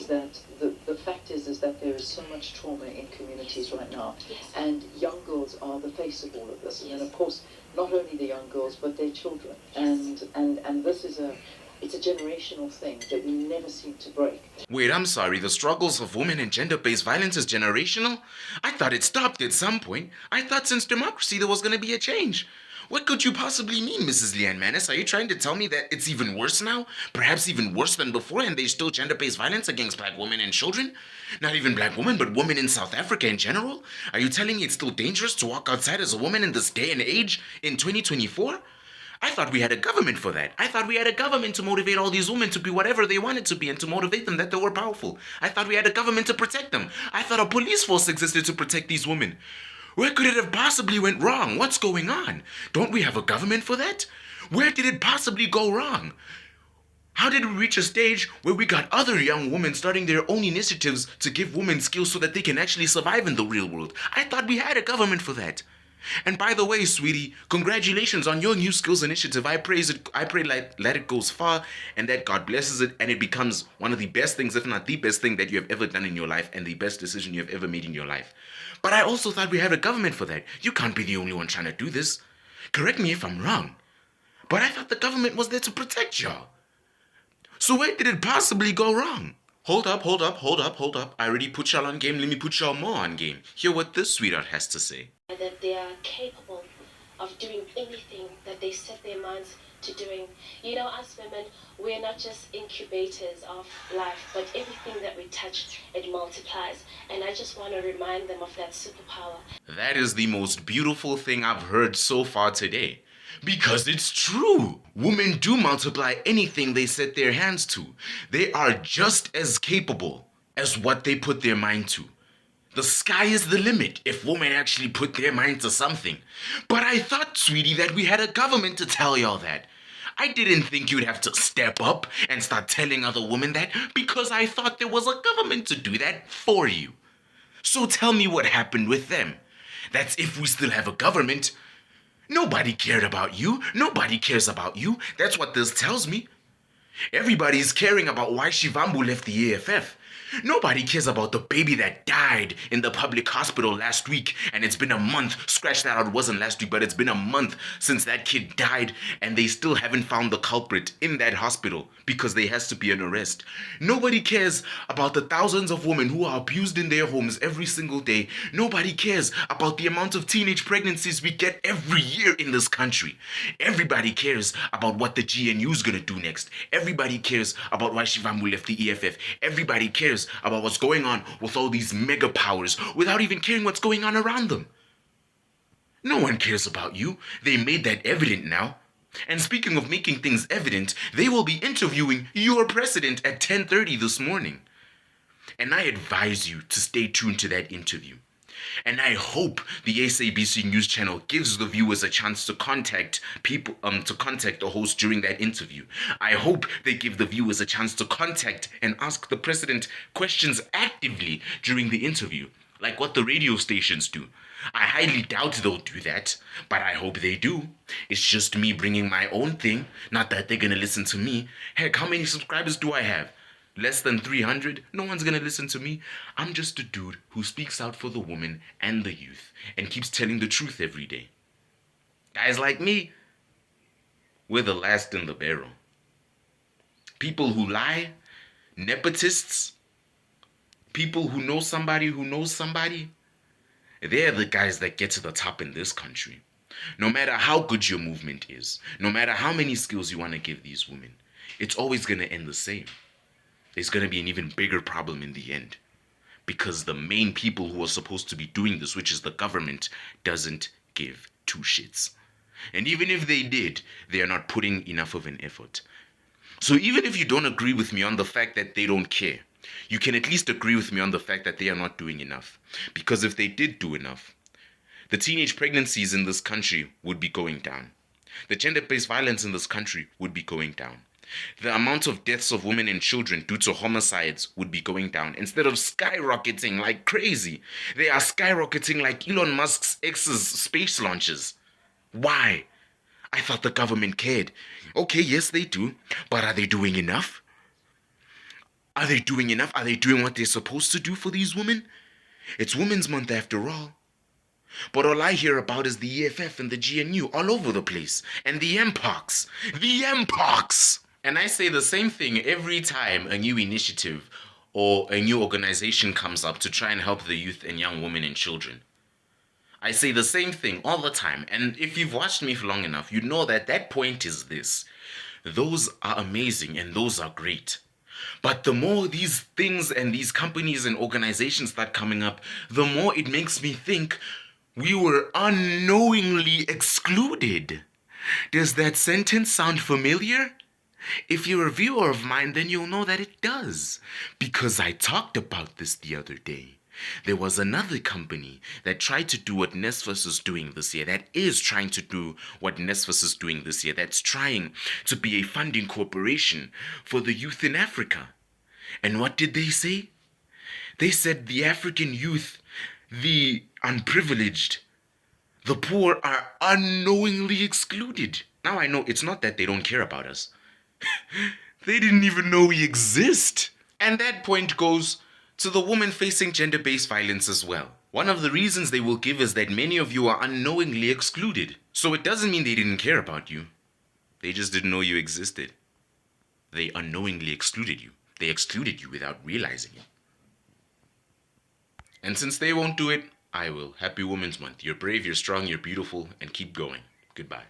that the fact is that there is so much trauma in communities right now, and young girls are the face of all of this. And then, of course, not only the young girls, but their children. And this is it's a generational thing that we never seem to break. Wait, I'm sorry, the struggles of women and gender-based violence is generational? I thought it stopped at some point. I thought since democracy there was going to be a change. What could you possibly mean, Mrs. Leanne Manis? Are you trying to tell me that it's even worse now? Perhaps even worse than before, and there's still gender-based violence against black women and children? Not even black women, but women in South Africa in general? Are you telling me it's still dangerous to walk outside as a woman in this day and age in 2024? I thought we had a government for that. I thought we had a government to motivate all these women to be whatever they wanted to be and to motivate them that they were powerful. I thought we had a government to protect them. I thought a police force existed to protect these women. Where could it have possibly went wrong? What's going on? Don't we have a government for that? Where did it possibly go wrong? How did we reach a stage where we got other young women starting their own initiatives to give women skills so that they can actually survive in the real world? I thought we had a government for that. And by the way, sweetie, congratulations on your new skills initiative. I praise it. I pray let it goes far and that God blesses it and it becomes one of the best things, if not the best thing that you have ever done in your life and the best decision you have ever made in your life. But I also thought we had a government for that. You can't be the only one trying to do this. Correct me if I'm wrong. But I thought the government was there to protect y'all. So where did it possibly go wrong? Hold up. I already put y'all on game. Let me put y'all more on game. Hear what this sweetheart has to say. That they are capable of doing anything that they set their minds to doing. You know, us women, we're not just incubators of life, but everything that we touch, it multiplies. And I just want to remind them of that superpower. That is the most beautiful thing I've heard so far today. Because it's true. Women do multiply anything they set their hands to. They are just as capable as what they put their mind to. The sky is the limit if women actually put their mind to something. But I thought, sweetie, that we had a government to tell y'all that. I didn't think you'd have to step up and start telling other women that because I thought there was a government to do that for you. So tell me what happened with them. That's if we still have a government. Nobody cared about you. Nobody cares about you. That's what this tells me. Everybody's caring about why Shivambu left the AFF. Nobody cares about the baby that died in the public hospital last week, and it's been a month. Scratch that out, it wasn't last week, but it's been a month since that kid died, and they still haven't found the culprit in that hospital because there has to be an arrest. Nobody cares about the thousands of women who are abused in their homes every single day. Nobody cares about the amount of teenage pregnancies we get every year in this country. Everybody cares about what the GNU is gonna do next. Everybody cares about why Shivambu left the EFF. Everybody cares about what's going on with all these mega powers without even caring what's going on around them. No one cares about you. They made that evident now. And speaking of making things evident, they will be interviewing your president at 10:30 this morning. And I advise you to stay tuned to that interview. And I hope the SABC News Channel gives the viewers a chance to contact the host during that interview. I hope they give the viewers a chance to contact and ask the president questions actively during the interview, like what the radio stations do. I highly doubt they'll do that, but I hope they do. It's just me bringing my own thing, not that they're gonna listen to me. Heck, how many subscribers do I have? Less than 300? No one's gonna listen to me. I'm just a dude who speaks out for the woman and the youth and keeps telling the truth every day. Guys like me, we're the last in the barrel. People who lie, nepotists, people who know somebody, they're the guys that get to the top in this country. No matter how good your movement is, no matter how many skills you want to give these women, it's always gonna end the same. There's going to be an even bigger problem in the end because the main people who are supposed to be doing this, which is the government, doesn't give two shits. And even if they did, they are not putting enough of an effort. So even if you don't agree with me on the fact that they don't care, you can at least agree with me on the fact that they are not doing enough. Because if they did do enough, the teenage pregnancies in this country would be going down. The gender-based violence in this country would be going down. The amount of deaths of women and children due to homicides would be going down. Instead of skyrocketing like crazy, they are skyrocketing like Elon Musk's ex's space launches. Why? I thought the government cared. Okay, yes they do, but are they doing enough? Are they doing enough? Are they doing what they're supposed to do for these women? It's Women's Month after all. But all I hear about is the EFF and the GNU all over the place. And the MPOX. The MPOX! And I say the same thing every time a new initiative or a new organization comes up to try and help the youth and young women and children. I say the same thing all the time. And if you've watched me for long enough, you know that that point is this. Those are amazing and those are great. But the more these things and these companies and organizations start coming up, the more it makes me think we were unknowingly excluded. Does that sentence sound familiar? If you're a viewer of mine, then you'll know that it does, because I talked about this the other day. There was another company that tried to do what Nesfus is doing this year, that is trying to do what Nesfus is doing this year, that's trying to be a funding corporation for the youth in Africa. And what did they say? They said the African youth, the unprivileged, the poor are unknowingly excluded. Now I know it's not that they don't care about us. They didn't even know we exist. And that point goes to the woman facing gender-based violence as well. One of the reasons they will give is that many of you are unknowingly excluded. So it doesn't mean they didn't care about you. They just didn't know you existed. They unknowingly excluded you. They excluded you without realizing it. And since they won't do it, I will. Happy Women's Month. You're brave, you're strong, you're beautiful, and keep going. Goodbye.